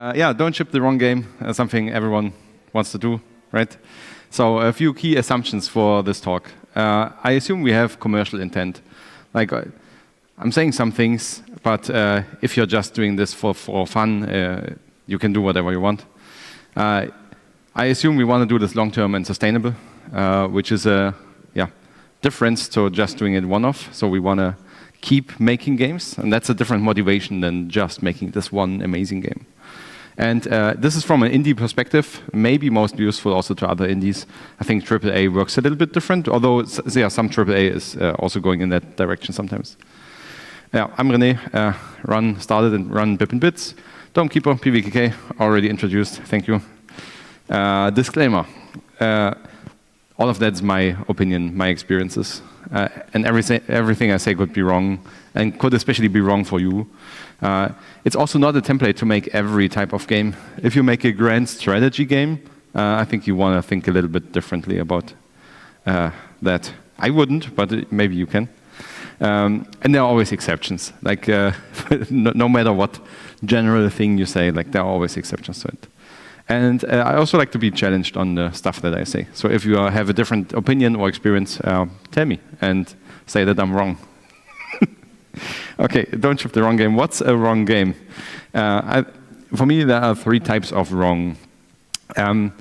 Yeah, don't ship the wrong game, something everyone wants to do, right? So a few key assumptions for this talk. I assume we have commercial intent. Like, I'm saying some things, but if you're just doing this for fun, you can do whatever you want. I assume we want to do this long-term and sustainable, which is a difference to just doing it one-off. So we want to keep making games, and that's a different motivation than just making this one amazing game. And this is from an indie perspective, maybe most useful also to other indies. I think AAA works a little bit different, although some AAA is also going in that direction sometimes. Yeah, I'm René, started and run Bippinbits. Domekeeper, PVKK, already introduced, thank you. Disclaimer, all of that's my opinion, my experiences. And everything I say could be wrong, and could especially be wrong for you. It's also not a template to make every type of game. If you make a grand strategy game, I think you want to think a little bit differently about that. I wouldn't, but maybe you can. And there are always exceptions. Like, no matter what general thing you say, like there are always exceptions to it. And I also like to be challenged on the stuff that I say. So if you have a different opinion or experience, tell me and say that I'm wrong. Okay, don't ship the wrong game. What's a wrong game? For me, there are three types of wrong. And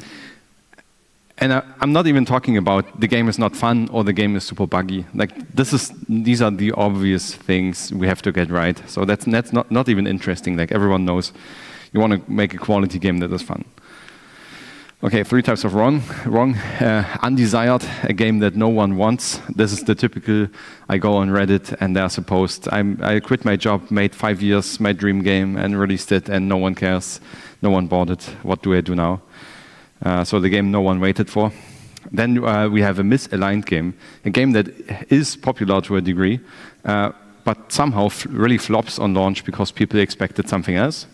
I'm not even talking about the game is not fun or the game is super buggy. Like these are the obvious things we have to get right. So that's not even interesting. Like everyone knows, you want to make a quality game that is fun. Okay, three types of wrong. Undesired, a game that no one wants. This is the typical, I go on Reddit and they're supposed, I quit my job, made 5 years, my dream game, and released it, and no one cares. No one bought it. What do I do now? So the game no one waited for. Then we have a misaligned game, a game that is popular to a degree, but somehow really flops on launch because people expected something else.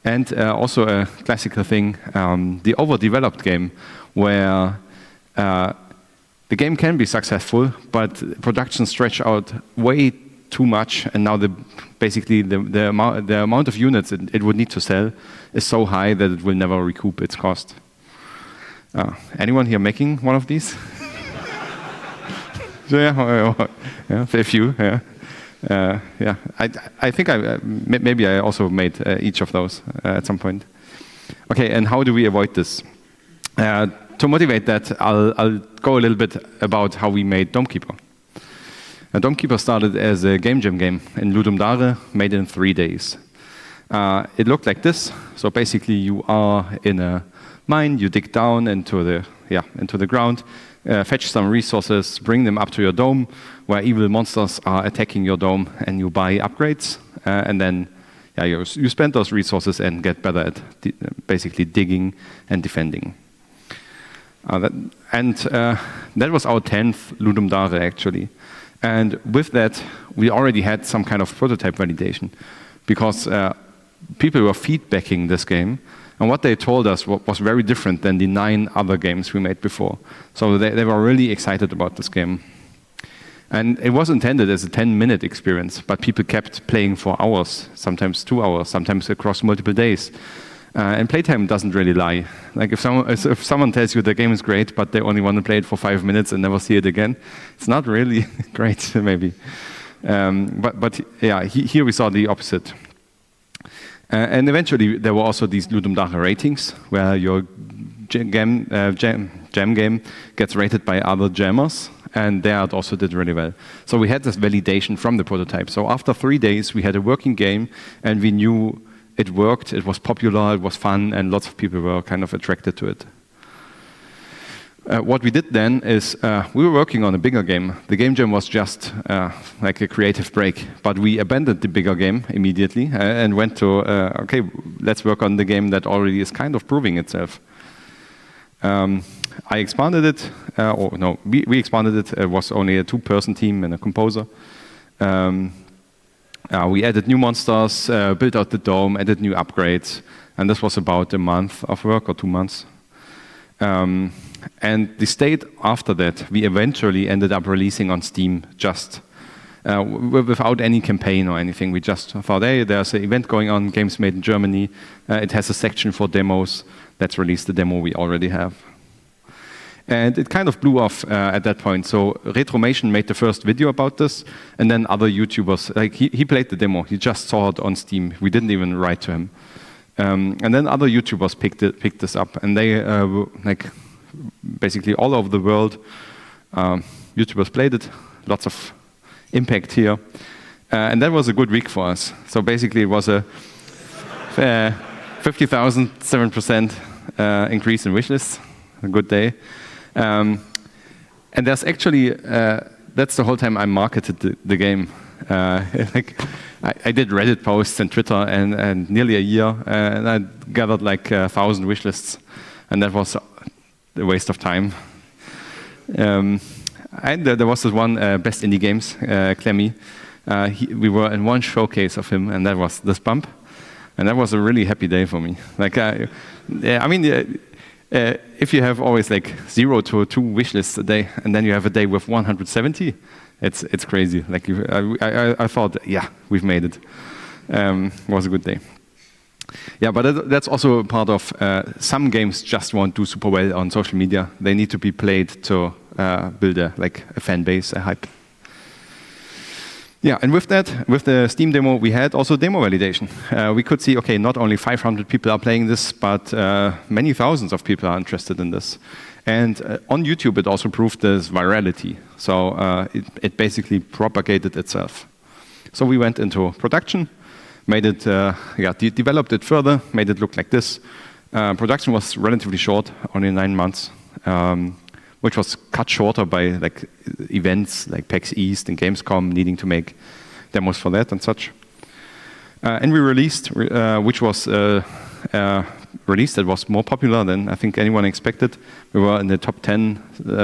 And also a classical thing, the overdeveloped game, where the game can be successful, but production stretch out way too much, and now basically the amount of units it would need to sell is so high that it will never recoup its cost. Anyone here making one of these? Yeah, a few. Yeah, I think maybe I also made each of those at some point. Okay, and how do we avoid this? To motivate that, I'll go a little bit about how we made Domekeeper. Domekeeper started as a game jam game in Ludum Dare, made in 3 days. It looked like this. So basically, you are in a mine, you dig down into the ground, fetch some resources, bring them up to your dome, where evil monsters are attacking your dome, and you buy upgrades, and then you spend those resources and get better at basically digging and defending. That was our 10th Ludum Dare, actually. And with that, we already had some kind of prototype validation, because people were feedbacking this game, and what they told us was very different than the 9 other games we made before. So they were really excited about this game. And it was intended as a 10-minute experience, but people kept playing for hours, sometimes 2 hours, sometimes across multiple days. And playtime doesn't really lie. Like if someone tells you the game is great, but they only want to play it for 5 minutes and never see it again, it's not really great, maybe. But yeah, here we saw the opposite. And eventually, there were also these Ludum Dare ratings, where your jam game gets rated by other jammers, and there it also did really well. So we had this validation from the prototype. So after 3 days, we had a working game, and we knew it worked, it was popular, it was fun, and lots of people were kind of attracted to it. What we did then is we were working on a bigger game. The game jam was just like a creative break, but we abandoned the bigger game immediately and went to, okay, let's work on the game that already is kind of proving itself. I expanded it, we expanded it. It was only a 2-person team and a composer. We added new monsters, built out the dome, added new upgrades, and this was about a month of work or 2 months. And the state after that, we eventually ended up releasing on Steam just without any campaign or anything. We just thought, hey, there's an event going on, Games Made in Germany. It has a section for demos. Let's release the demo we already have. And it kind of blew off at that point. So Retromation made the first video about this, and then other YouTubers, like he played the demo. He just saw it on Steam. We didn't even write to him. And then other YouTubers picked this up, and they like basically all over the world, YouTubers played it. Lots of impact here, and that was a good week for us. So basically, it was a 50,000, 7% increase in wishlists. A good day. And there's actually, that's the whole time I marketed the game. Like I did Reddit posts and Twitter and nearly a year, and I gathered like 1,000 wishlists, and that was a waste of time. And there was this one Best Indie Games, Clemmy. We were in one showcase of him, and that was this bump, and that was a really happy day for me. Like, I mean. If you have always like 0 to 2 wish lists a day, and then you have a day with 170, it's crazy. Like I thought, yeah, we've made it. It was a good day. Yeah, but that's also part of some games just won't do super well on social media. They need to be played to build a fan base, a hype. Yeah, and with that, with the Steam demo, we had also demo validation. We could see, okay, not only 500 people are playing this, but many thousands of people are interested in this. And on YouTube, it also proved this virality. So it basically propagated itself. So we went into production, made it, developed it further, made it look like this. Production was relatively short, only 9 months. Which was cut shorter by like events like PAX East and Gamescom needing to make demos for that and such. And we released, which was release that was more popular than I think anyone expected. We were in the top 10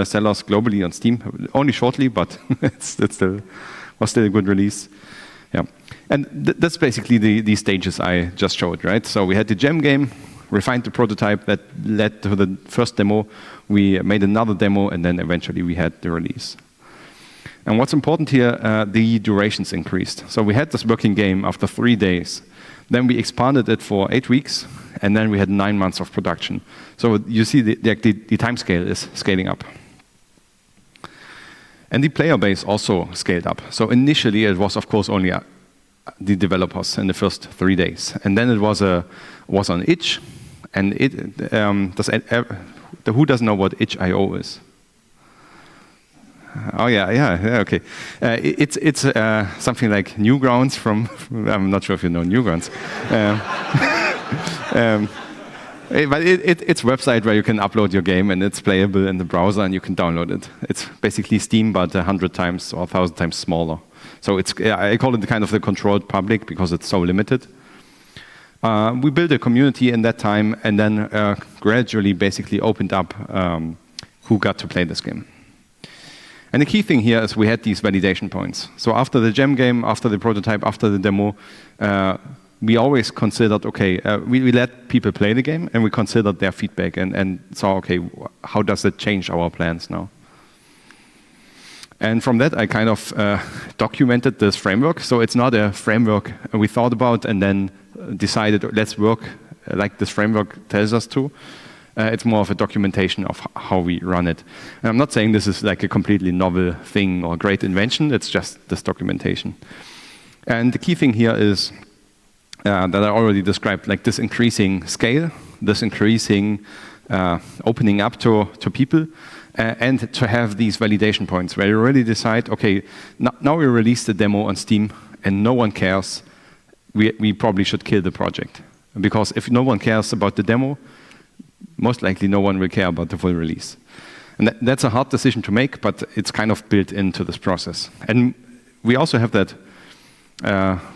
sellers globally on Steam, only shortly, but it was still a good release. Yeah, and that's basically the stages I just showed, right? So we had the gem game, refined the prototype that led to the first demo. We made another demo, and then eventually we had the release. And what's important here, the durations increased. So we had this working game after 3 days. Then we expanded it for 8 weeks, and then we had 9 months of production. So you see the time scale is scaling up. And the player base also scaled up. So initially it was, of course, only the developers in the first 3 days. And then it was on itch. And who doesn't know what itch.io is? Oh yeah, okay. It's something like Newgrounds from. I'm not sure if you know Newgrounds. But it's a website where you can upload your game and it's playable in the browser and you can download it. It's basically Steam, but 100 times or 1,000 times smaller. So I call it kind of the controlled public because it's so limited. We built a community in that time and then gradually basically opened up who got to play this game. And the key thing here is we had these validation points. So after the gem game, after the prototype, after the demo, we always considered, okay, we let people play the game and we considered their feedback and saw, okay, how does it change our plans now? And from that, I kind of documented this framework. So it's not a framework we thought about and then decided, let's work like this framework tells us to. It's more of a documentation of how we run it. And I'm not saying this is like a completely novel thing or great invention. It's just this documentation. And the key thing here is that I already described, like this increasing scale, this increasing opening up to people, and to have these validation points where you really decide, okay, now we release the demo on Steam and no one cares, we probably should kill the project. Because if no one cares about the demo, most likely no one will care about the full release. And that's a hard decision to make, but it's kind of built into this process. And we also have that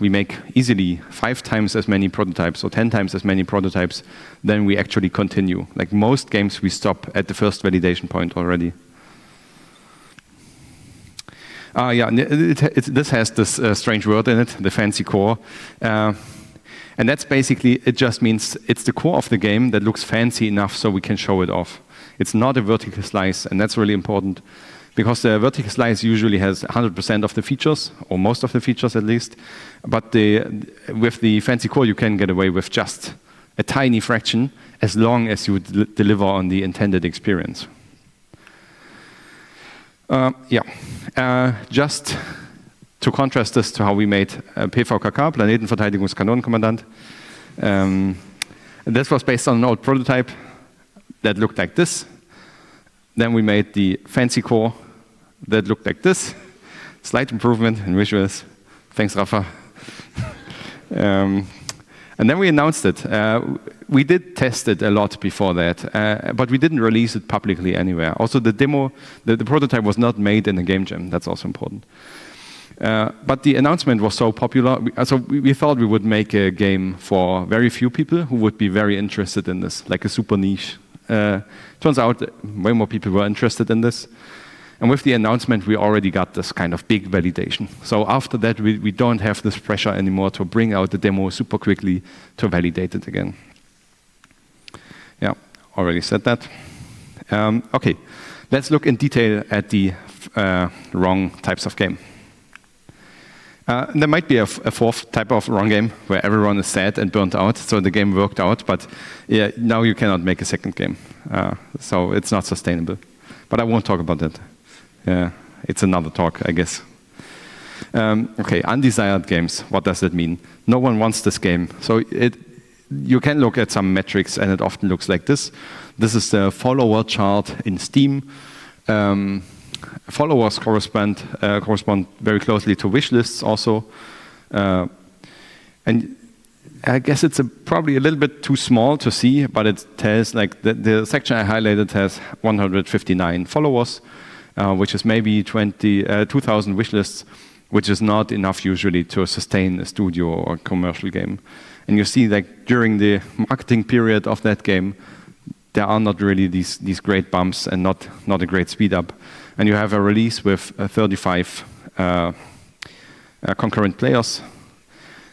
we make easily 5 times as many prototypes or 10 times as many prototypes than we actually continue. Like most games, we stop at the first validation point already. This has this strange word in it, the fancy core. And that's basically, it just means it's the core of the game that looks fancy enough so we can show it off. It's not a vertical slice, and that's really important. because the vertical slice usually has 100% of the features, or most of the features at least. But with the fancy core, you can get away with just a tiny fraction as long as you deliver on the intended experience. Just to contrast this to how we made PVKK, Planetenverteidigungskanonenkommandant. This was based on an old prototype that looked like this. Then we made the fancy core that looked like this. Slight improvement in visuals. Thanks, Rafa. And then we announced it. We did test it a lot before that, but we didn't release it publicly anywhere. Also, the demo, the prototype was not made in a game jam. That's also important. But the announcement was so popular, so we thought we would make a game for very few people who would be very interested in this, like a super niche. Turns out way more people were interested in this. And with the announcement, we already got this kind of big validation. So after that, we don't have this pressure anymore to bring out the demo super quickly to validate it again. Yeah, already said that. Okay, let's look in detail at the wrong types of game. There might be a fourth type of wrong game where everyone is sad and burnt out, so the game worked out, but yeah, now you cannot make a second game. So it's not sustainable. But I won't talk about that. It's another talk, I guess. Okay, undesired games. What does that mean? No one wants this game. So you can look at some metrics, and it often looks like this. This is the follower chart in Steam. Followers correspond very closely to wish lists also. And I guess it's probably a little bit too small to see, but it tells, like, the section I highlighted has 159 followers, which is maybe 2,000 wish lists, which is not enough usually to sustain a studio or commercial game. And you see, like, during the marketing period of that game, there are not really these great bumps and not a great speed up. And you have a release with 35 concurrent players.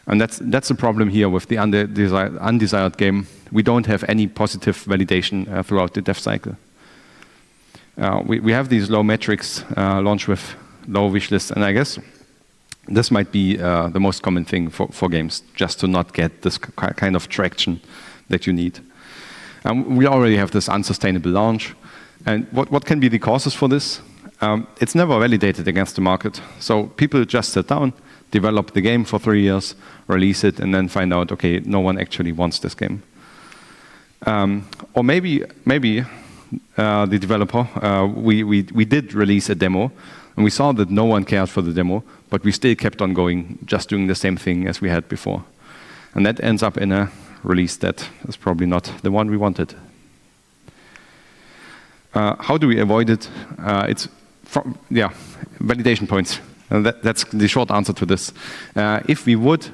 And that's the problem here with the undesired game. We don't have any positive validation throughout the dev cycle. We have these low metrics, launch with low wish lists, and I guess this might be the most common thing for games, just to not get this kind of traction that you need. We already have this unsustainable launch. And what can be the causes for this? It's never validated against the market. So people just sit down, develop the game for 3 years, release it, and then find out, okay, no one actually wants this game. Or maybe the developer, we did release a demo, and we saw that no one cared for the demo, but we still kept on going, just doing the same thing as we had before. And that ends up in a release that is probably not the one we wanted. How do we avoid it? Validation points. And that's the short answer to this. If we would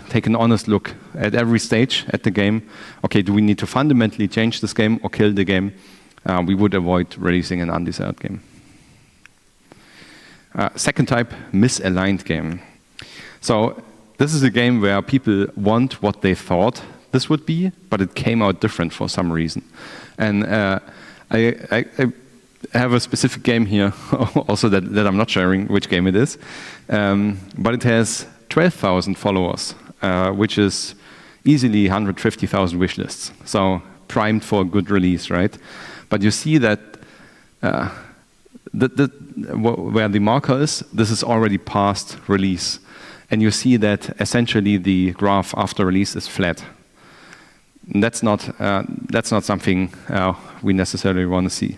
take an honest look at every stage at the game, okay, do we need to fundamentally change this game or kill the game? We would avoid releasing an undesired game. Second type, misaligned game. So this is a game where people want what they thought this would be, but it came out different for some reason. And I have a specific game here, also that I'm not sharing which game it is, but it has 12,000 followers, which is easily 150,000 wish lists. So primed for a good release, right? But you see that where the marker is, this is already past release. And you see that essentially the graph after release is flat. And that's not something we necessarily want to see.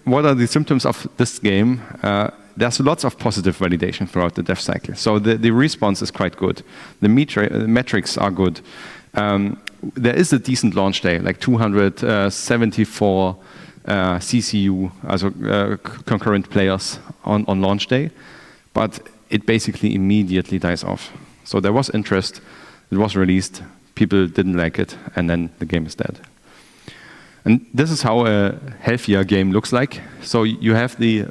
What are the symptoms of this game? There's lots of positive validation throughout the dev cycle. So the response is quite good. The metrics are good. There is a decent launch day, like 274 CCU, also concurrent players on launch day. But it basically immediately dies off. So there was interest, it was released, people didn't like it, and then the game is dead. And this is how a healthier game looks like. So you have the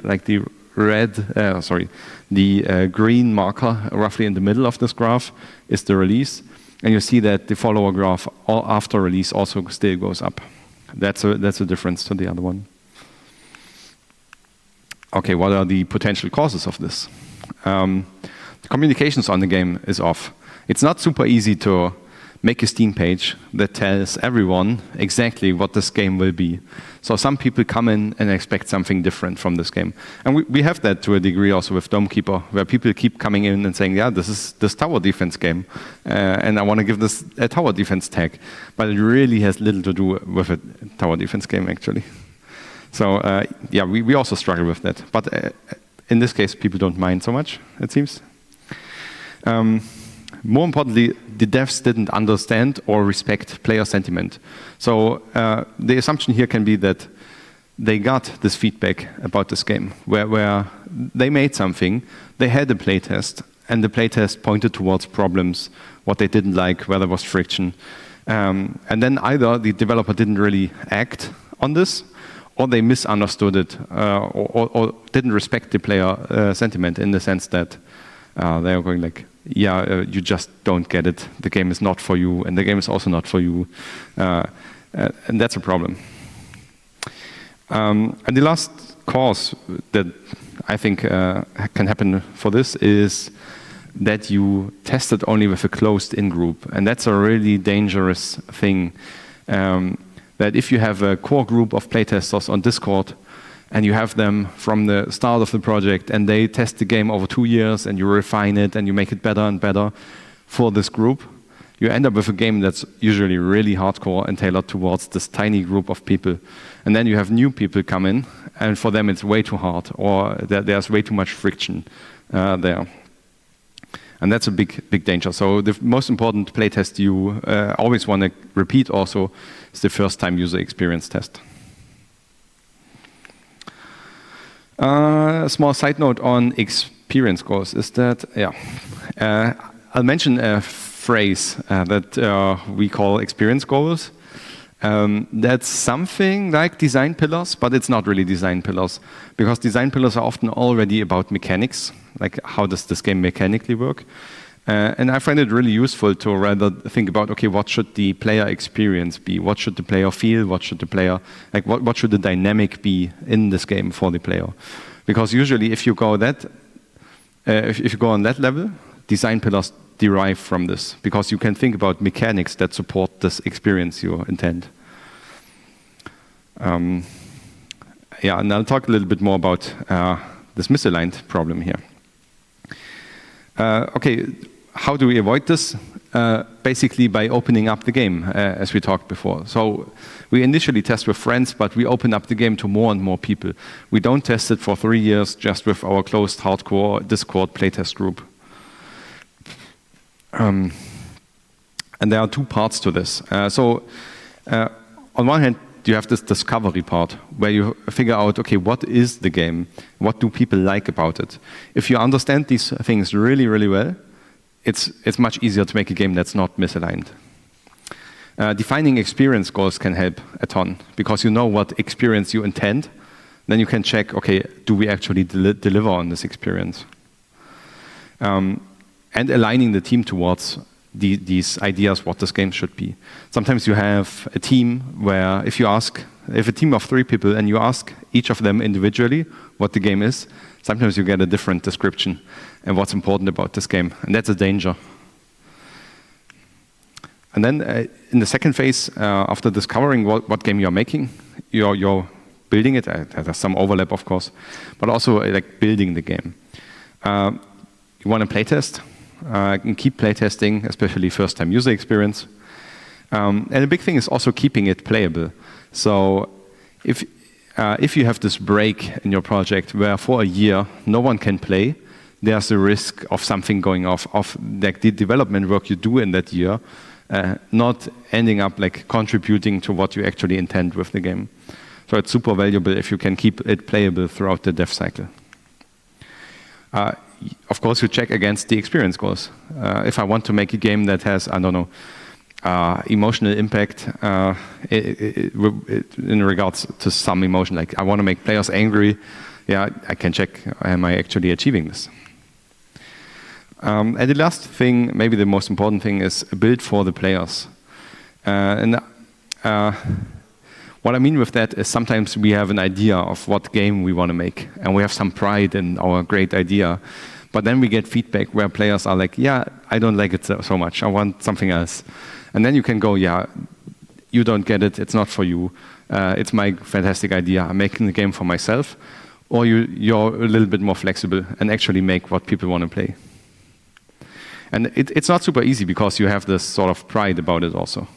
green marker roughly in the middle of this graph is the release, and you see that the follower graph after release also still goes up. That's a difference to the other one. okay, what are the potential causes of this? The communications on the game is off. It's not super easy to make a Steam page that tells everyone exactly what this game will be. So some people come in and expect something different from this game. And we have that to a degree also with Dome Keeper, where people keep coming in and saying, yeah, this is this tower defense game, and I want to give this a tower defense tag. But it really has little to do with a tower defense game, actually. So yeah, we also struggle with that. But in this case, people don't mind so much, it seems. More importantly, the devs didn't understand or respect player sentiment. So the assumption here can be that they got this feedback about this game, where they made something, they had a playtest, and the playtest pointed towards problems, what they didn't like, where there was friction. And then either the developer didn't really act on this, or they misunderstood it, or didn't respect the player sentiment in the sense that they are going like, yeah, you just don't get it. The game is not for you, and the game is also not for you. And that's a problem. And the last cause that I think can happen for this is that you test it only with a closed-in group. And that's a really dangerous thing. That if you have a core group of playtesters on Discord, and you have them from the start of the project, and they test the game over 2 years, and you refine it, and you make it better and better for this group, you end up with a game that's usually really hardcore and tailored towards this tiny group of people. And then you have new people come in, and for them it's way too hard, or there's way too much friction there. And that's a big danger. So the most important playtest you always want to repeat also is the first-time user experience test. A small side note on experience goals is that, I'll mention a phrase that we call experience goals. That's something like design pillars, but it's not really design pillars, because design pillars are often already about mechanics, like how does this game mechanically work. And I find it really useful to rather think about, okay, what should the player experience be? What should the player feel? What should the player, like what should the dynamic be in this game for the player? Because usually if you go that, if you go on that level, design pillars derive from this, because you can think about mechanics that support this experience you intend. Yeah, and I'll talk a little bit more about this misaligned problem here. Okay, how do we avoid this? Basically by opening up the game, as we talked before. So we initially test with friends, but we open up the game to more and more people. We don't test it for 3 years just with our closed hardcore Discord playtest group. And there are 2 parts to this. On one hand, you have this discovery part where you figure out, okay, what is the game? What do people like about it? If you understand these things really, really well, it's much easier to make a game that's not misaligned. Defining experience goals can help a ton, because you know what experience you intend. Then you can check, okay, do we actually deliver on this experience? And aligning the team towards these ideas what this game should be. Sometimes you have a team where if a team of 3 people and you ask each of them individually what the game is, sometimes you get a different description and what's important about this game, and that's a danger. And then in the second phase, after discovering what game you're making, you're building it. There's some overlap, of course, but also like building the game. You want to playtest. And keep playtesting, especially first-time user experience. And a big thing is also keeping it playable. So if you have this break in your project where for a year no one can play, there's a risk of something going off, of like the development work you do in that year not ending up like contributing to what you actually intend with the game. So it's super valuable if you can keep it playable throughout the dev cycle. Of course, you check against the experience goals. If I want to make a game that has, I don't know, emotional impact in regards to some emotion, like I want to make players angry, yeah, I can check, am I actually achieving this? And the last thing, maybe the most important thing, is build for the players. What What I mean with that is sometimes we have an idea of what game we want to make, and we have some pride in our great idea. But then we get feedback where players are like, yeah, I don't like it so much. I want something else. And then you can go, yeah, you don't get it. It's not for you. It's my fantastic idea. I'm making the game for myself. Or you're a little bit more flexible and actually make what people want to play. And it's not super easy because you have this sort of pride about it also.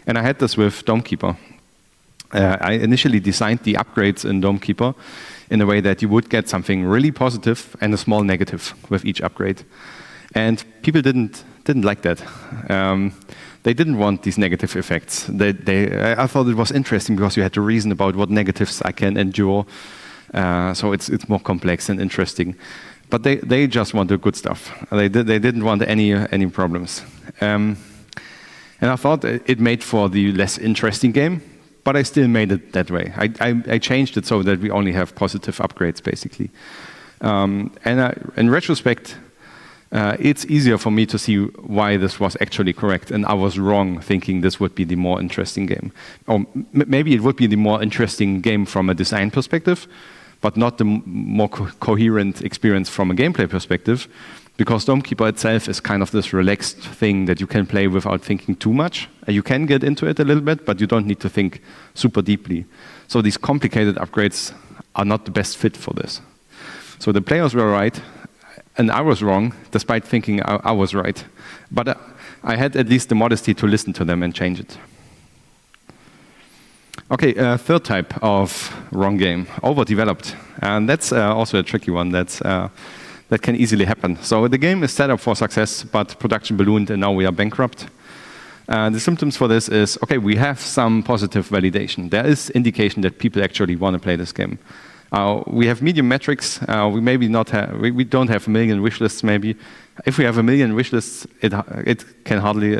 And I had this with Domekeeper. I initially designed the upgrades in Domekeeper in a way that you would get something really positive and a small negative with each upgrade. And people didn't like that. They didn't want these negative effects. I thought it was interesting because you had to reason about what negatives I can endure. So it's more complex and interesting. But they just wanted good stuff. They didn't want any problems. And I thought it made for the less interesting game, but I still made it that way. I changed it so that we only have positive upgrades, basically. In retrospect, it's easier for me to see why this was actually correct, and I was wrong thinking this would be the more interesting game. Or maybe it would be the more interesting game from a design perspective, but not the more coherent experience from a gameplay perspective, because Domekeeper itself is kind of this relaxed thing that you can play without thinking too much. You can get into it a little bit, but you don't need to think super deeply. So these complicated upgrades are not the best fit for this. So the players were right, and I was wrong, despite thinking I was right. But I had at least the modesty to listen to them and change it. Okay, third type of wrong game, overdeveloped. And that's also a tricky one that can easily happen. So the game is set up for success, but production ballooned and now we are bankrupt. The symptoms for this is, okay, we have some positive validation. There is indication that people actually want to play this game. We have medium metrics. We maybe not have. We don't have 1 million wish lists. Maybe if we have 1 million wish lists, it can hardly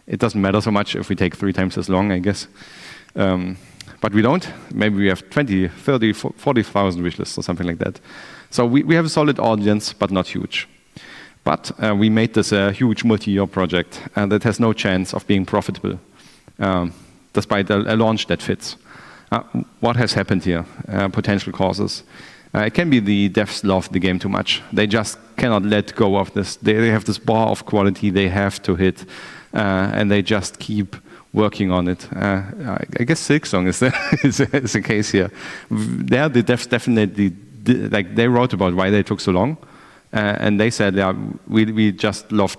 it doesn't matter so much if we take 3 times as long, I guess. But we don't. Maybe we have 20, 30, 40,000 wish lists or something like that. So we have a solid audience, but not huge. But we made this a huge multi-year project that has no chance of being profitable, despite a launch that fits. What has happened here? Potential causes. It can be the devs love the game too much. They just cannot let go of this. They have this bar of quality they have to hit, and they just keep working on it. I guess Silksong is the case here. There, the devs definitely they wrote about why they took so long, and they said, yeah, we just loved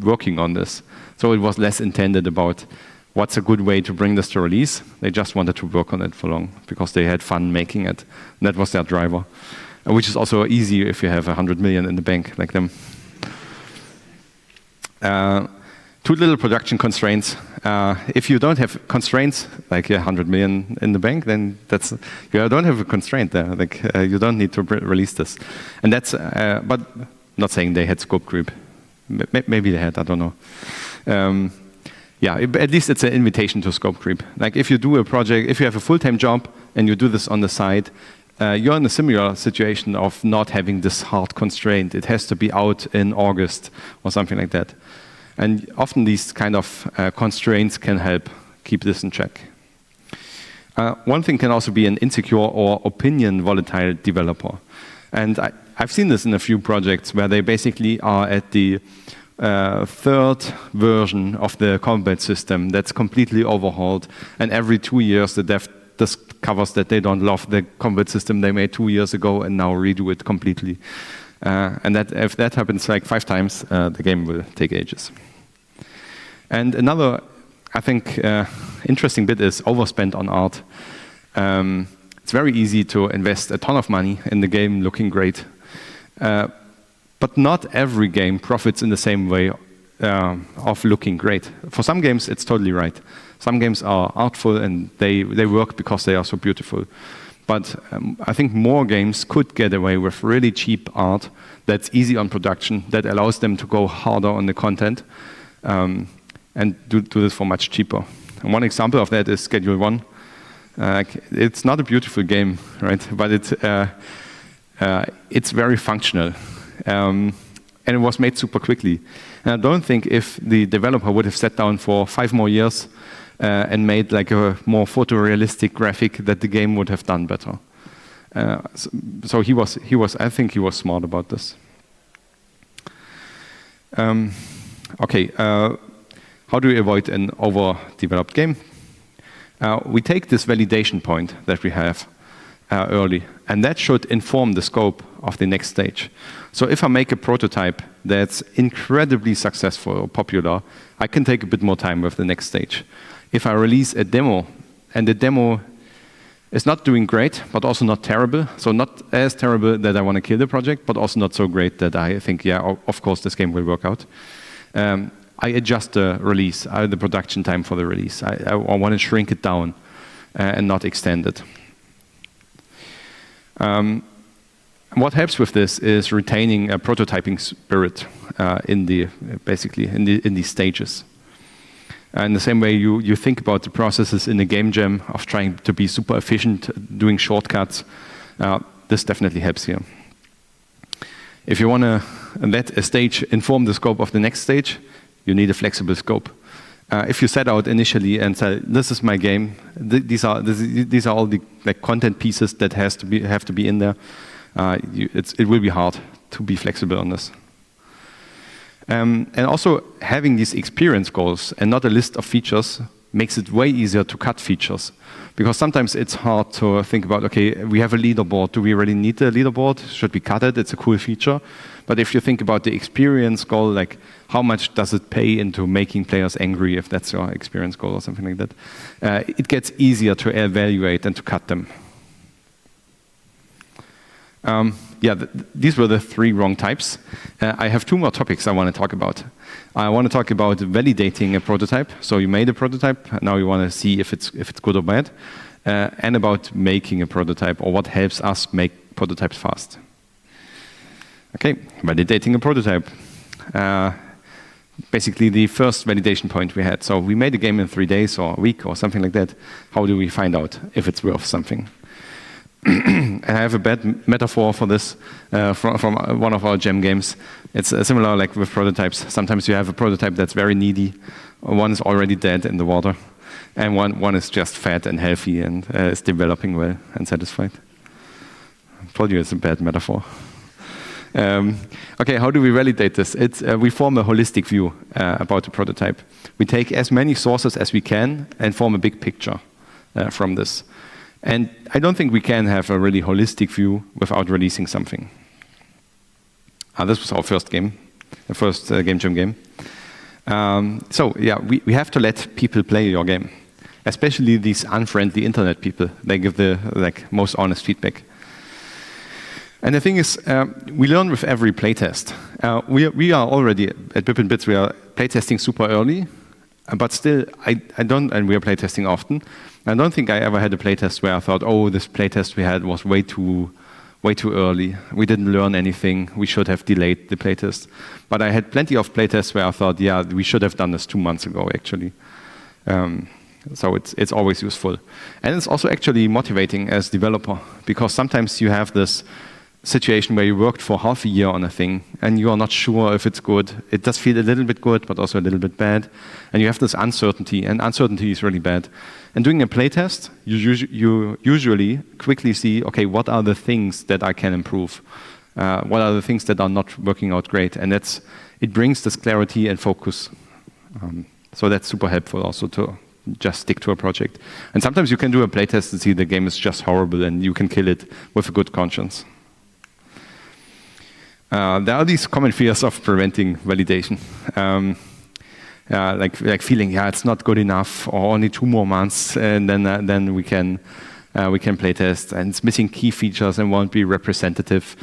working on this. So it was less intended about what's a good way to bring this to release. They just wanted to work on it for long because they had fun making it. And that was their driver, which is also easy if you have 100 million in the bank like them. Too little production constraints. If you don't have constraints, like 100 million in the bank, then you don't have a constraint there. Like you don't need to release this. And that's, but not saying they had scope creep. Maybe they had, I don't know. Yeah, at least it's an invitation to scope creep. Like if you do a project, if you have a full-time job and you do this on the side, you're in a similar situation of not having this hard constraint. It has to be out in August or something like that. And often these kind of constraints can help keep this in check. One thing can also be an insecure or opinion volatile developer. And I've seen this in a few projects where they basically are at the third version of the combat system that's completely overhauled, and every 2 years the dev discovers that they don't love the combat system they made 2 years ago and now redo it completely. And that if that happens like 5 times, the game will take ages. And another, I think, interesting bit is overspend on art. It's very easy to invest a ton of money in the game looking great. But not every game profits in the same way of looking great. For some games, it's totally right. Some games are artful and they work because they are so beautiful. But I think more games could get away with really cheap art that's easy on production, that allows them to go harder on the content and do this for much cheaper. And one example of that is Schedule 1. It's not a beautiful game, right? But it's very functional. And it was made super quickly. And I don't think if the developer would have sat down for 5 more years and made like a more photorealistic graphic, that the game would have done better. So he was. I think he was smart about this. Okay, how do we avoid an overdeveloped game? We take this validation point that we have early, and that should inform the scope of the next stage. So if I make a prototype that's incredibly successful or popular, I can take a bit more time with the next stage. If I release a demo, and the demo is not doing great, but also not terrible, so not as terrible that I want to kill the project, but also not so great that I think, yeah, of course this game will work out. I adjust the release, the production time for the release. I want to shrink it down and not extend it. What helps with this is retaining a prototyping spirit in these stages. In the same way you think about the processes in a game jam of trying to be super efficient, doing shortcuts, this definitely helps here. If you want to let a stage inform the scope of the next stage, you need a flexible scope. If you set out initially and say, "This is my game. These are all the content pieces that have to be in there," it will be hard to be flexible on this. And also having these experience goals and not a list of features makes it way easier to cut features, because sometimes it's hard to think about, okay, we have a leaderboard. Do we really need the leaderboard? Should we cut it? It's a cool feature. But if you think about the experience goal, like how much does it pay into making players angry, if that's your experience goal or something like that, it gets easier to evaluate and to cut them. These were the 3 wrong types. I have 2 more topics I want to talk about. I want to talk about validating a prototype. So you made a prototype, now you want to see if it's good or bad, and about making a prototype, or what helps us make prototypes fast. Okay, validating a prototype. Basically the first validation point we had. So we made a game in 3 days or a week or something like that. How do we find out if it's worth something? I have a bad metaphor for this from one of our gem games. It's similar like with prototypes. Sometimes you have a prototype that's very needy. One is already dead in the water. And one is just fat and healthy and is developing well and satisfied. I told you it's a bad metaphor. Okay, how do we validate this? We form a holistic view about the prototype. We take as many sources as we can and form a big picture from this. And I don't think we can have a really holistic view without releasing something. This was our first game, the first game jam game. We have to let people play your game, especially these unfriendly internet people. They give the most honest feedback. And the thing is, we learn with every playtest. We are already at Bippinbits. We are playtesting super early, but still, I don't, and we are playtesting often. I don't think I ever had a playtest where I thought, oh, this playtest we had was way too early. We didn't learn anything. We should have delayed the playtest. But I had plenty of playtests where I thought, yeah, we should have done this 2 months ago, actually. So it's always useful. And it's also actually motivating as developer, because sometimes you have this situation where you worked for half a year on a thing and you are not sure if it's good. It does feel a little bit good, but also a little bit bad. And you have this uncertainty, and uncertainty is really bad. And doing a playtest, you usually quickly see, okay, what are the things that I can improve? What are the things that are not working out great? And it brings this clarity and focus. So that's super helpful also to just stick to a project. And sometimes you can do a playtest and see the game is just horrible and you can kill it with a good conscience. There are these common fears of preventing validation. Like feeling, it's not good enough, or only 2 more months, and then we can playtest, and it's missing key features and won't be representative.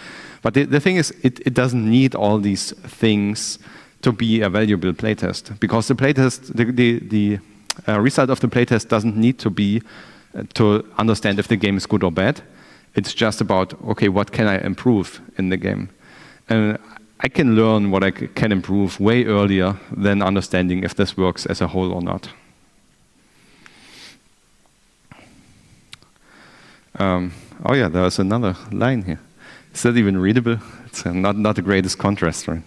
But the thing is, it doesn't need all these things to be a valuable playtest, because the playtest, the result of the playtest doesn't need to be to understand if the game is good or bad. It's just about, okay, what can I improve in the game? And I can learn what I can improve way earlier than understanding if this works as a whole or not. There's another line here. Is that even readable? It's not the greatest contrast, right?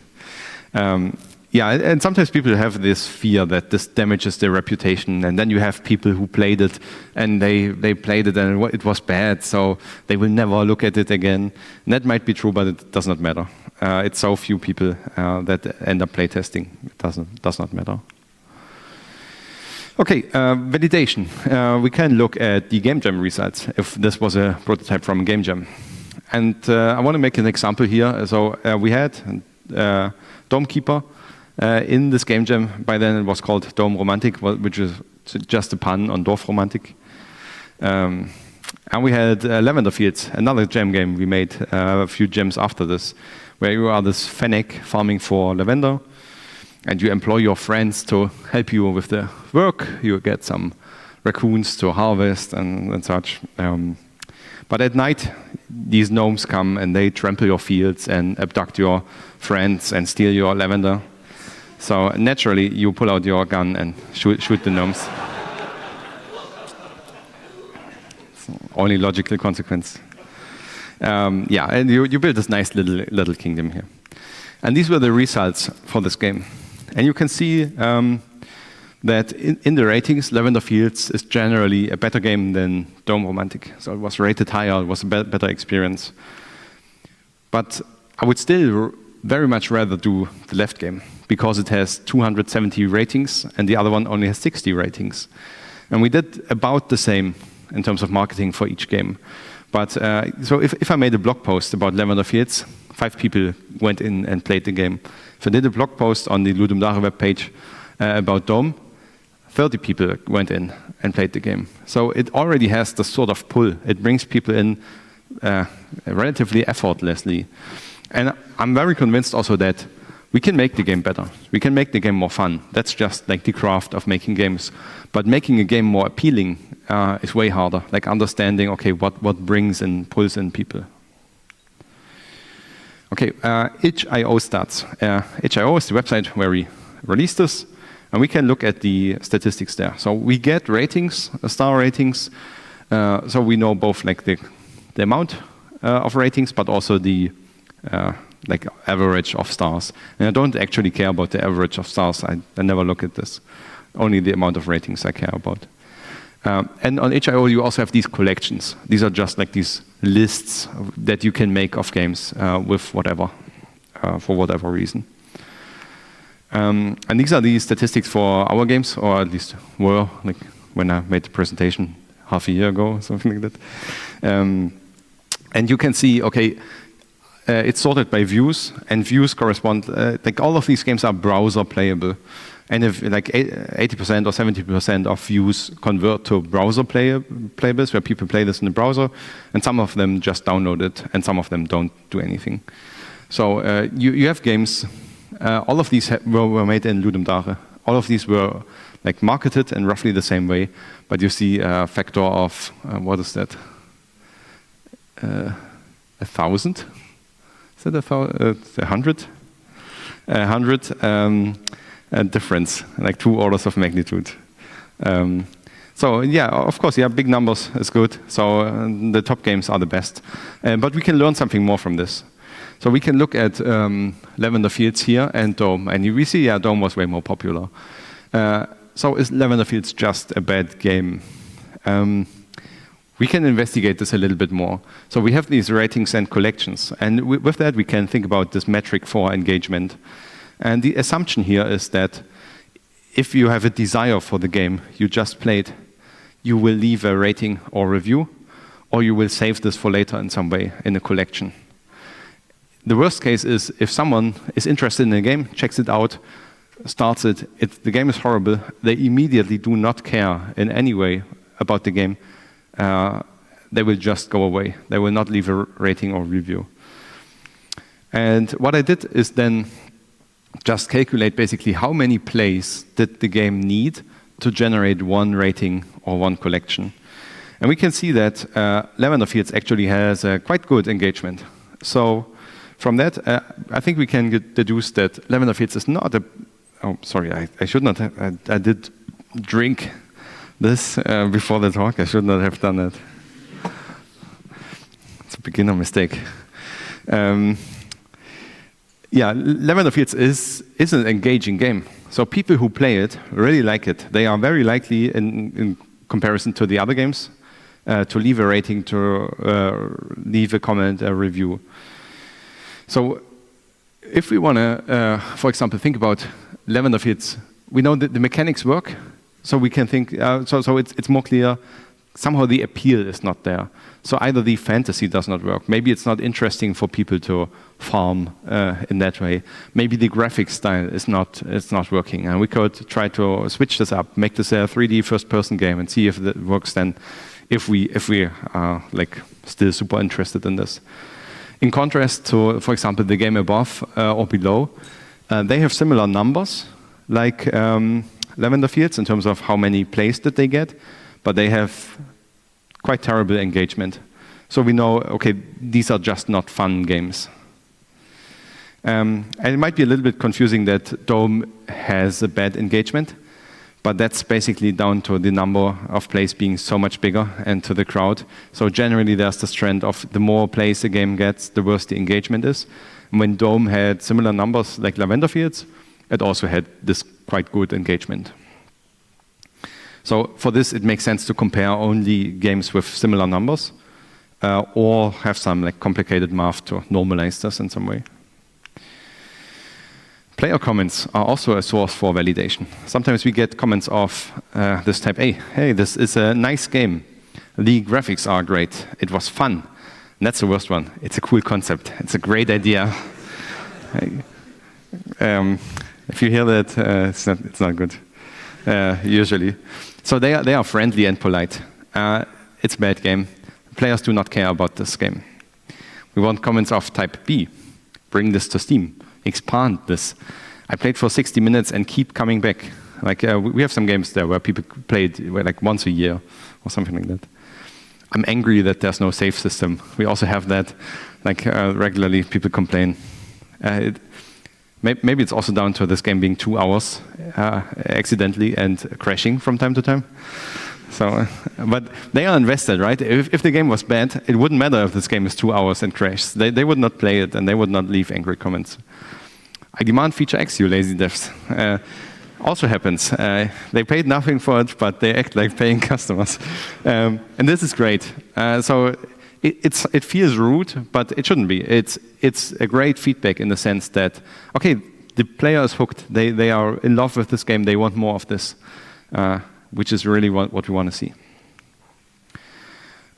yeah, and sometimes people have this fear that this damages their reputation, and then you have people who played it, and they played it, and it was bad, so they will never look at it again. And that might be true, but it does not matter. It's so few people that end up playtesting. It does not matter. Okay, validation. We can look at the game jam results if this was a prototype from a game jam. And I want to make an example here. So we had Dome Keeper in this game jam. By then it was called Dome Romantic, which is just a pun on Dorf Romantic. And we had Lavender Fields, another jam game we made a few jams after this, where you are this fennec farming for lavender, and you employ your friends to help you with the work. You get some raccoons to harvest and such. But at night, these gnomes come and they trample your fields and abduct your friends and steal your lavender. So naturally, you pull out your gun and shoot the gnomes. Only logical consequence. Yeah, and you build this nice little kingdom here. And these were the results for this game. And you can see that in the ratings, Lavender Fields is generally a better game than Dome Romantic. So it was rated higher, it was a better experience. But I would still very much rather do the left game, because it has 270 ratings, and the other one only has 60 ratings. And we did about the same in terms of marketing for each game. But so if I made a blog post about Lavender Fields, 5 people went in and played the game. If I did a blog post on the Ludum Dare webpage about Dome, 30 people went in and played the game. So it already has the sort of pull. It brings people in relatively effortlessly. And I'm very convinced also that we can make the game better. We can make the game more fun. That's just like the craft of making games. But making a game more appealing is way harder. Like understanding, okay, what brings and pulls in people. Okay, itch.io stats. itch.io is the website where we released this, and we can look at the statistics there. So we get ratings, star ratings, so we know both like the amount of ratings, but also the like average of stars. And I don't actually care about the average of stars. I never look at this. Only the amount of ratings I care about. And on itch.io you also have these collections. These are just like these lists that you can make of games with whatever, for whatever reason. And these are the statistics for our games, or at least were, like when I made the presentation half a year ago, or something like that. And you can see, okay, it's sorted by views, and views correspond, like all of these games are browser playable. And if like 80% or 70% of views convert to browser playables, where people play this in the browser, and some of them just download it, and some of them don't do anything. So you have games, all of these were made in Ludum Dare. All of these were like marketed in roughly the same way, but you see a factor of, what is that? 1,000? Is that 100? 100 difference, like 2 orders of magnitude. So yeah, of course, yeah, big numbers is good. So the top games are the best. But we can learn something more from this. So we can look at Lavender Fields here and Dome, and we see, yeah, Dome was way more popular. So is Lavender Fields just a bad game? We can investigate this a little bit more. So we have these ratings and collections, and with that we can think about this metric for engagement. And the assumption here is that if you have a desire for the game you just played, you will leave a rating or review, or you will save this for later in some way in a collection. The worst case is if someone is interested in a game, checks it out, starts it, the game is horrible, they immediately do not care in any way about the game. They will just go away. They will not leave a rating or review. And what I did is then just calculate basically how many plays did the game need to generate 1 rating or 1 collection. And we can see that Lavender Fields actually has a quite good engagement. So from that, I think we can deduce that Lavender Fields is not a... Oh, sorry, I should not have... I did drink this before the talk. I should not have done that. It's a beginner mistake. Yeah, Lavender Fields is an engaging game. So people who play it really like it. They are very likely, in comparison to the other games, to leave a rating, to leave a comment, a review. So if we want to, for example, think about Lavender Fields, we know that the mechanics work, so we can think, so it's more clear, somehow the appeal is not there. So either the fantasy does not work, maybe it's not interesting for people to farm in that way. Maybe the graphic style is not working, and we could try to switch this up, make this a 3D first-person game, and see if it works then. If we are like still super interested in this. In contrast to, for example, the game above or below, they have similar numbers like Lavender Fields in terms of how many plays did they get, but they have quite terrible engagement. So we know, okay, these are just not fun games. And it might be a little bit confusing that Dome has a bad engagement, but that's basically down to the number of plays being so much bigger and to the crowd. So generally there's this trend of the more plays a game gets, the worse the engagement is. And when Dome had similar numbers like Lavender Fields, it also had this quite good engagement. So for this, it makes sense to compare only games with similar numbers or have some like complicated math to normalize this in some way. Player comments are also a source for validation. Sometimes we get comments of this type, hey, this is a nice game. The graphics are great. It was fun. And that's the worst one. It's a cool concept. It's a great idea. If you hear that, it's not good, usually. So they are friendly and polite. It's a bad game. Players do not care about this game. We want comments of type B. Bring this to Steam. Expand this. I played for 60 minutes and keep coming back. Like we have some games there where people played like once a year or something like that. I'm angry that there's no save system. We also have that. Like regularly, people complain. Maybe it's also down to this game being 2 hours accidentally and crashing from time to time. So, but they are invested, right? If the game was bad, it wouldn't matter if this game is 2 hours and crashes. They would not play it, and they would not leave angry comments. I demand feature X, you lazy devs. Also happens. They paid nothing for it, but they act like paying customers. And this is great. So it feels rude, but it shouldn't be. It's a great feedback in the sense that, okay, the player is hooked. They are in love with this game. They want more of this, which is really what we want to see.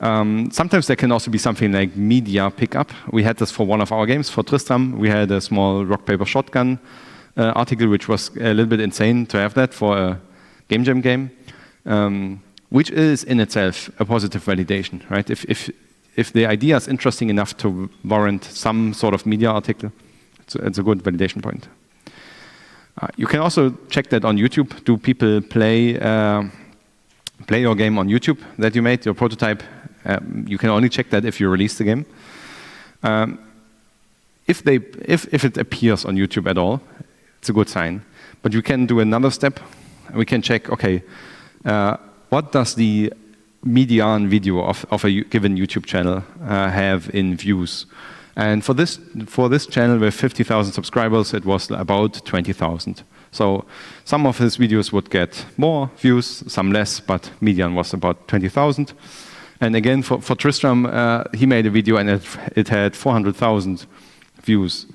Sometimes there can also be something like media pickup. We had this for one of our games, for Tristram. We had a small rock, paper, shotgun article, which was a little bit insane to have that for a game jam game, which is in itself a positive validation, right? If the idea is interesting enough to warrant some sort of media article, it's a good validation point. You can also check that on YouTube. Do people play your game on YouTube that you made, your prototype? You can only check that if you release the game. If it appears on YouTube at all, it's a good sign. But you can do another step. We can check, okay, what does the median video of a given YouTube channel have in views? And for this channel with 50,000 subscribers, it was about 20,000. So some of his videos would get more views, some less, but median was about 20,000. And again, for Tristram, he made a video and it had 400,000 views,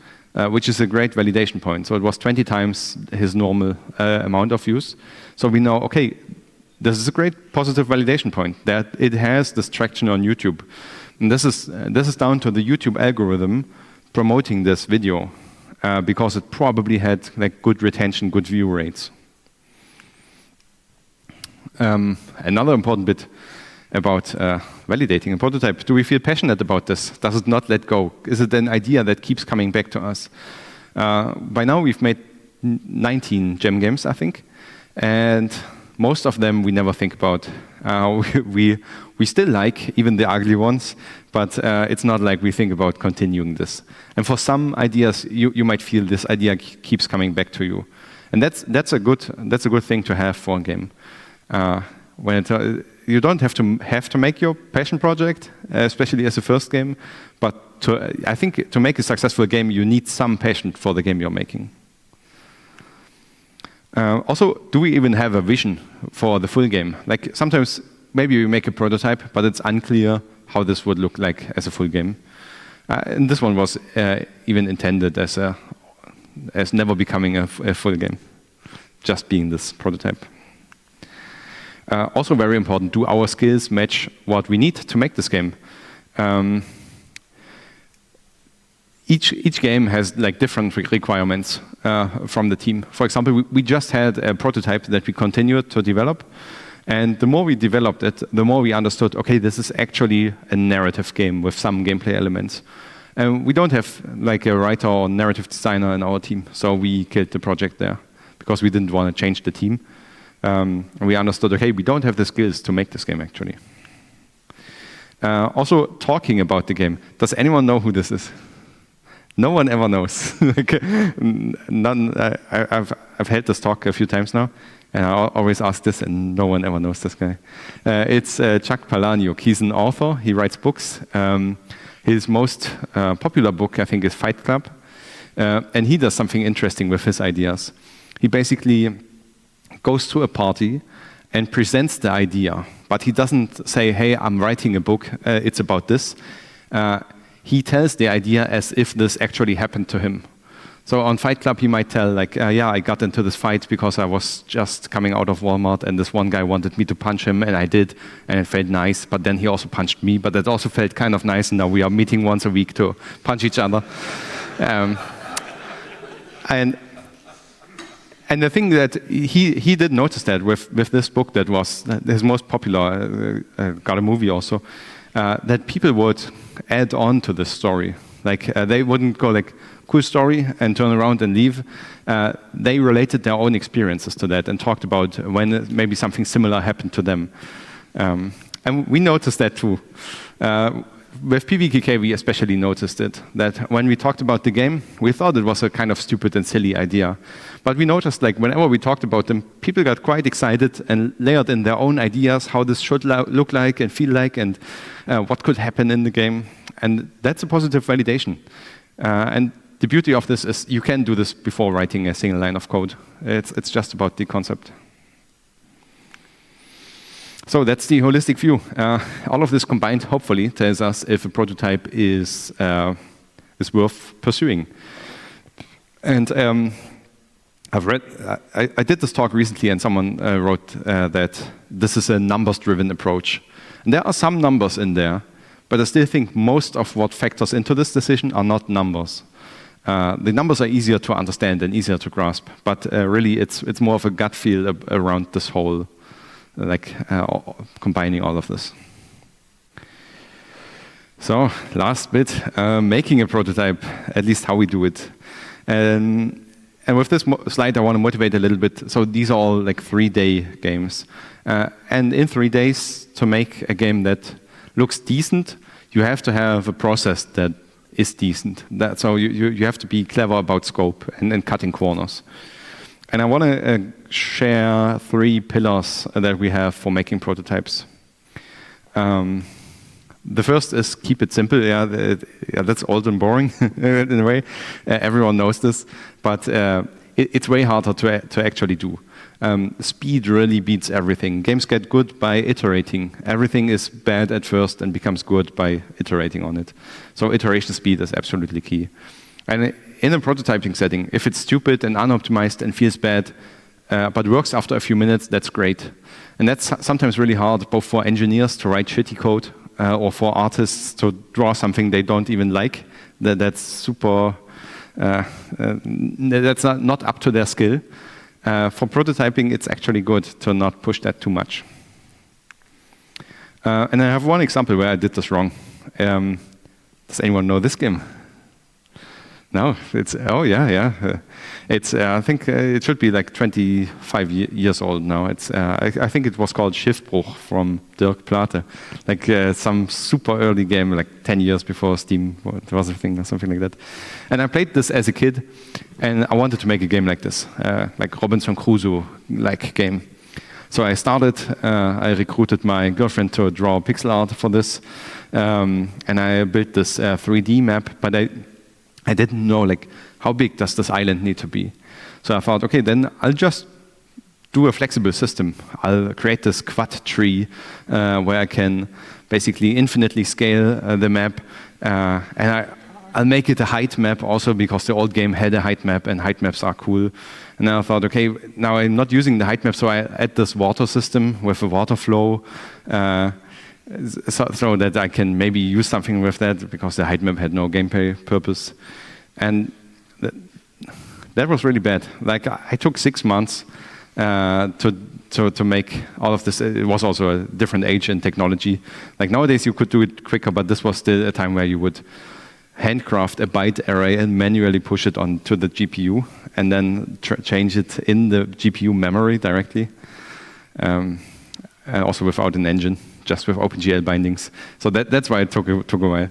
which is a great validation point. So it was 20 times his normal amount of views. So we know, okay, this is a great positive validation point, that it has this traction on YouTube. And this is down to the YouTube algorithm promoting this video because it probably had like good retention, good view rates. Another important bit about validating a prototype. Do we feel passionate about this? Does it not let go? Is it an idea that keeps coming back to us? By now we've made 19 gem games, I think, and most of them we never think about. We still like even the ugly ones, but it's not like we think about continuing this. And for some ideas, you might feel this idea keeps coming back to you, and that's a good thing to have for a game. You don't have to make your passion project, especially as a first game. But I think to make a successful game, you need some passion for the game you're making. Also, do we even have a vision for the full game? Like sometimes maybe we make a prototype, but it's unclear how this would look like as a full game. And this one was even intended as never becoming a full game, just being this prototype. Also very important, do our skills match what we need to make this game? Each game has like different requirements from the team. For example, we just had a prototype that we continued to develop. And the more we developed it, the more we understood, okay, this is actually a narrative game with some gameplay elements. And we don't have like a writer or narrative designer in our team, so we killed the project there because we didn't want to change the team. And we understood, okay, we don't have the skills to make this game actually. Also, talking about the game. Does anyone know who this is? No one ever knows. I've had this talk a few times now, and I always ask this, and no one ever knows this guy. It's Chuck Palahniuk. He's an author. He writes books. His most popular book, I think, is Fight Club. And he does something interesting with his ideas. He basically goes to a party and presents the idea, but he doesn't say, hey, I'm writing a book, it's about this. He tells the idea as if this actually happened to him. So on Fight Club, he might tell, like, yeah, I got into this fight because I was just coming out of Walmart and this one guy wanted me to punch him, and I did, and it felt nice, but then he also punched me, but that also felt kind of nice, and now we are meeting once a week to punch each other. And the thing that he did notice that with this book that was his most popular, got a movie also, that people would add on to this story. Like they wouldn't go like, cool story, and turn around and leave. They related their own experiences to that and talked about when maybe something similar happened to them. And we noticed that too. With PvKK, we especially noticed it, that when we talked about the game, we thought it was a kind of stupid and silly idea. But we noticed, like, whenever we talked about them, people got quite excited and layered in their own ideas, how this should look like and feel like, and what could happen in the game. And that's a positive validation. And the beauty of this is you can do this before writing a single line of code. It's just about the concept. So that's the holistic view. All of this combined, hopefully, tells us if a prototype is worth pursuing. And I did this talk recently, and someone wrote that this is a numbers-driven approach. And there are some numbers in there, but I still think most of what factors into this decision are not numbers. The numbers are easier to understand and easier to grasp, but really it's more of a gut feel around this whole, like combining all of this. So last bit, making a prototype, at least how we do it. And with this slide, I want to motivate a little bit. So these are all like 3-day games. And in 3 days, to make a game that looks decent, you have to have a process that is decent. So you have to be clever about scope and cutting corners. And I want to share 3 pillars that we have for making prototypes. The first is keep it simple. Yeah, that's old and boring in a way. Everyone knows this, but it's way harder to actually do. Speed really beats everything. Games get good by iterating. Everything is bad at first and becomes good by iterating on it. So iteration speed is absolutely key. And in a prototyping setting, if it's stupid and unoptimized and feels bad, but works after a few minutes, that's great. And that's sometimes really hard, both for engineers to write shitty code or for artists to draw something they don't even like. That's super. That's not up to their skill. For prototyping, it's actually good to not push that too much. And I have one example where I did this wrong. Does anyone know this game? No, it's, oh yeah. It's, I think it should be like 25 years old now. It's, I think it was called Schiffbruch from Dirk Plate. Like some super early game, like 10 years before Steam was a thing or something like that. And I played this as a kid, and I wanted to make a game like this, like Robinson Crusoe-like game. So I started, I recruited my girlfriend to draw pixel art for this, and I built this 3D map, but I didn't know like how big does this island need to be. So I thought, okay, then I'll just do a flexible system. I'll create this quad tree where I can basically infinitely scale the map, and I'll make it a height map also because the old game had a height map, and height maps are cool. And then I thought, okay, now I'm not using the height map, so I add this water system with a water flow, so that I can maybe use something with that because the height map had no gameplay purpose. And that was really bad. Like I took 6 months to make all of this. It was also a different age in technology. Like nowadays you could do it quicker, but this was still a time where you would handcraft a byte array and manually push it onto the GPU and then change it in the GPU memory directly. Also without an engine, just with OpenGL bindings. So that's why it took a while.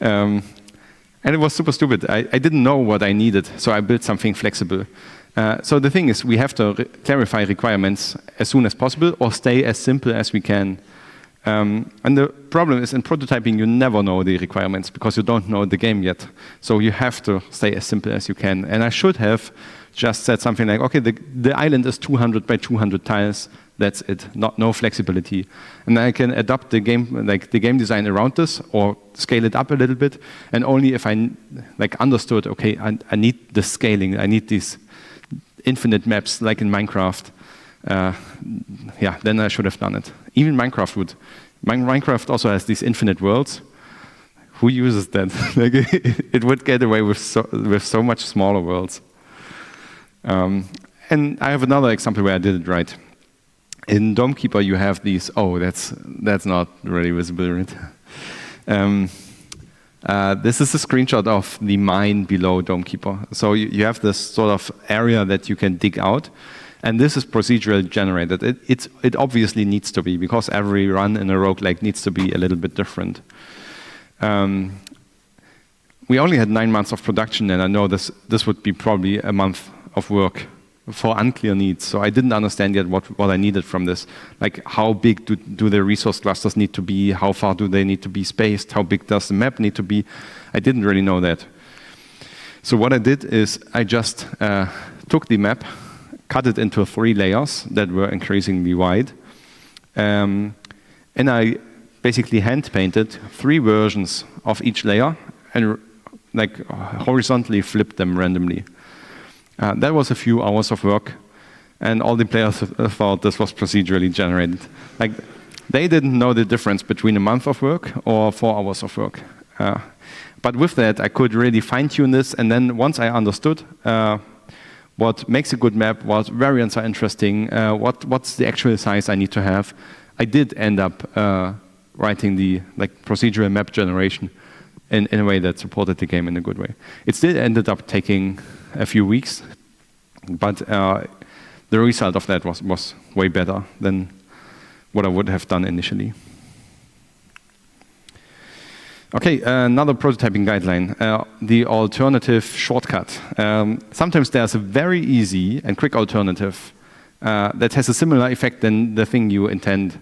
And it was super stupid. I didn't know what I needed, so I built something flexible. So the thing is, we have to clarify requirements as soon as possible or stay as simple as we can. And the problem is in prototyping, you never know the requirements because you don't know the game yet. So you have to stay as simple as you can. And I should have just said something like, okay, the island is 200 by 200 tiles. That's it, no flexibility. And then I can adapt the game design around this or scale it up a little bit. And only if I understood, okay, I need the scaling, I need these infinite maps like in Minecraft. Then I should have done it. Even Minecraft would. Minecraft also has these infinite worlds. Who uses that? It would get away with so much smaller worlds. And I have another example where I did it right. In Domekeeper, you have these. Oh, that's not really visible, right? This is a screenshot of the mine below Domekeeper. So you have this sort of area that you can dig out. And this is procedurally generated. It obviously needs to be, because every run in a roguelike needs to be a little bit different. We only had 9 months of production, and I know this would be probably a month of work for unclear needs. So I didn't understand yet what I needed from this. Like, how big do the resource clusters need to be? How far do they need to be spaced? How big does the map need to be? I didn't really know that. So what I did is I just took the map, cut it into 3 layers that were increasingly wide. And I basically hand-painted 3 versions of each layer and horizontally flipped them randomly. That was a few hours of work, and all the players thought this was procedurally generated. Like, they didn't know the difference between a month of work or 4 hours of work. But with that, I could really fine-tune this, and then once I understood what makes a good map, what variants are interesting, what's the actual size I need to have, I did end up writing the procedural map generation in a way that supported the game in a good way. It still ended up taking a few weeks, but the result of that was way better than what I would have done initially. Okay, another prototyping guideline, the alternative shortcut. Sometimes there's a very easy and quick alternative that has a similar effect than the thing you intend.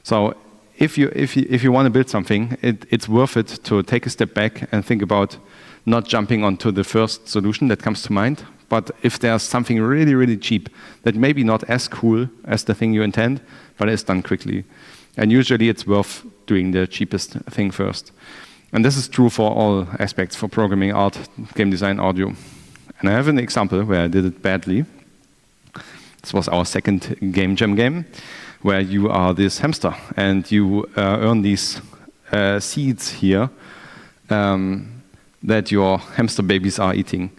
So if you want to build something, it's worth it to take a step back and think about not jumping onto the first solution that comes to mind, but if there's something really, really cheap that maybe not as cool as the thing you intend, but is done quickly. And usually it's worth doing the cheapest thing first. And this is true for all aspects, for programming, art, game design, audio. And I have an example where I did it badly. This was our second game jam game, where you are this hamster, and you earn these seeds here that your hamster babies are eating.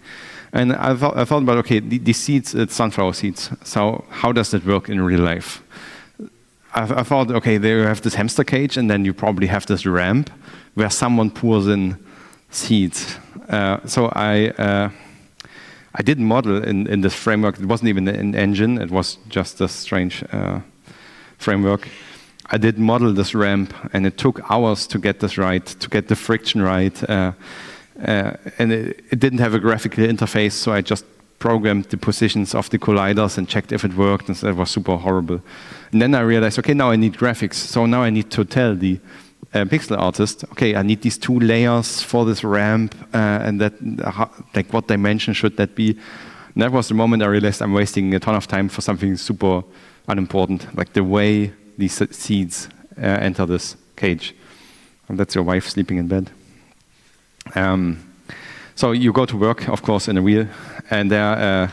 And I thought about, okay, these seeds, it's sunflower seeds. So how does that work in real life? I thought, okay, there you have this hamster cage, and then you probably have this ramp where someone pours in seeds. So I did model in this framework. It wasn't even an engine. It was just a strange framework. I did model this ramp, and it took hours to get this right, to get the friction right. And it didn't have a graphical interface, so I just programmed the positions of the colliders and checked if it worked, and that was super horrible. And then I realized, okay, now I need graphics. So now I need to tell the pixel artist, okay, I need these 2 layers for this ramp, and that, like, what dimension should that be? And that was the moment I realized I'm wasting a ton of time for something super unimportant, like the way these seeds enter this cage. And that's your wife sleeping in bed. So you go to work, of course, in a wheel, and there,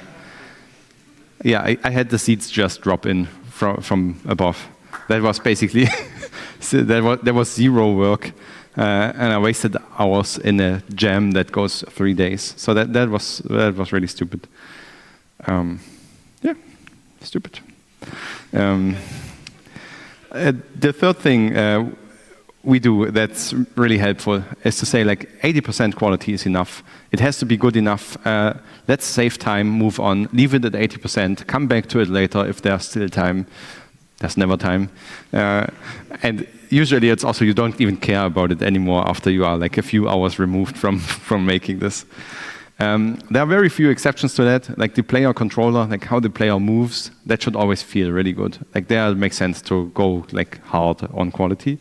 I had the seeds just drop in from above. That was basically, there was zero work, and I wasted hours in a jam that goes 3 days. So that was really stupid. Stupid. The third thing we do that's really helpful is to say, like, 80% quality is enough. It has to be good enough. Let's save time, move on, leave it at 80%, come back to it later if there's still time. There's never time. And usually it's also, you don't even care about it anymore after you are like a few hours removed from making this. There are very few exceptions to that, like the player controller, like how the player moves, that should always feel really good. Like there it makes sense to go like hard on quality.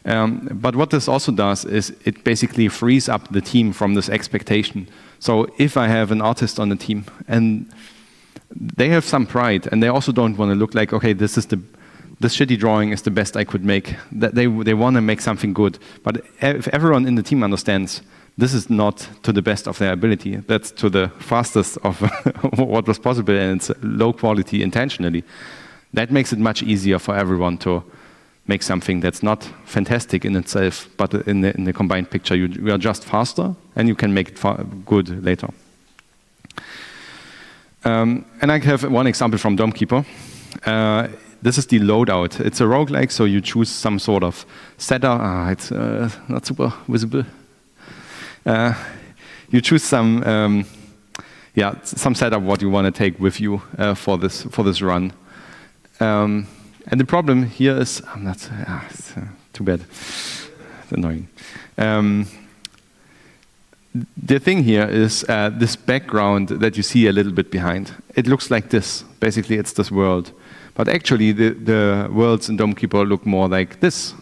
But what this also does is it basically frees up the team from this expectation. So if I have an artist on the team and they have some pride and they also don't want to look like, okay, this shitty drawing is the best I could make. That they want to make something good. But if everyone in the team understands this is not to the best of their ability, that's to the fastest of what was possible, and it's low quality intentionally, that makes it much easier for everyone to make something that's not fantastic in itself, but in the combined picture, you are just faster, and you can make it good later. And I have one example from Dome Keeper. This is the loadout. It's a roguelike, so you choose some sort of setup. It's not super visible. You choose some setup what you want to take with you for this run. And the problem here is, it's too bad. It's annoying. The thing here is this background that you see a little bit behind. It looks like this. Basically, it's this world. But actually, the worlds in Dome Keeper look more like this.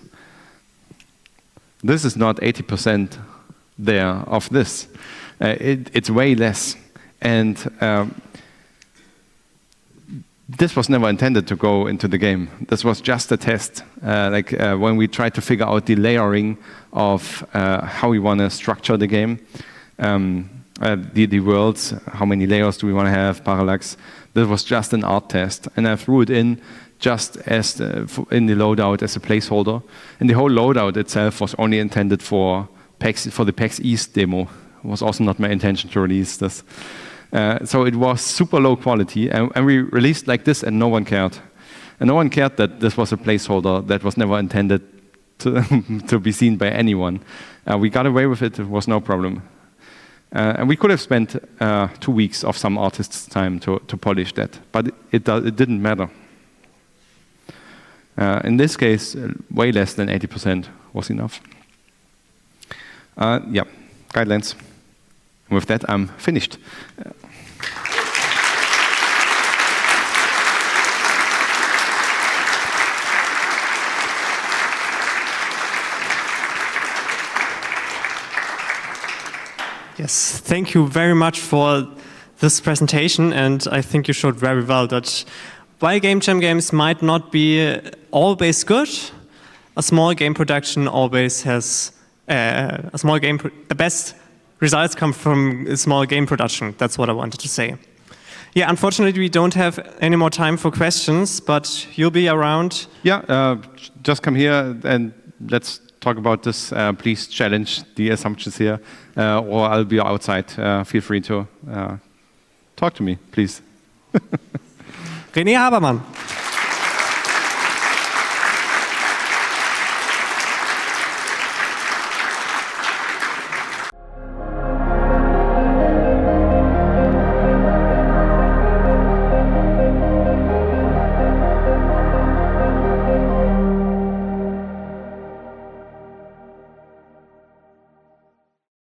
This is not 80% there of this. It's way less. And this was never intended to go into the game. This was just a test. When we tried to figure out the layering of how we want to structure the game, the worlds, how many layers do we want to have, parallax. This was just an art test. And I threw it in just as in the loadout as a placeholder. And the whole loadout itself was only intended for the PAX East demo. It was also not my intention to release this. So it was super low quality, and we released like this, and no one cared. And no one cared that this was a placeholder that was never intended to be seen by anyone. We got away with it was no problem. And we could have spent 2 weeks of some artist's time to polish that, but it didn't matter. In this case, way less than 80% was enough. Guidelines. With that, I'm finished. Yes, thank you very much for this presentation, and I think you showed very well that while game jam games might not be always good, a small game production always has the best results come from a small game production. That's what I wanted to say. Yeah, unfortunately, we don't have any more time for questions, but you'll be around. Yeah, just come here and let's talk about this. Please challenge the assumptions here, or I'll be outside. Feel free to talk to me, please. René Habermann.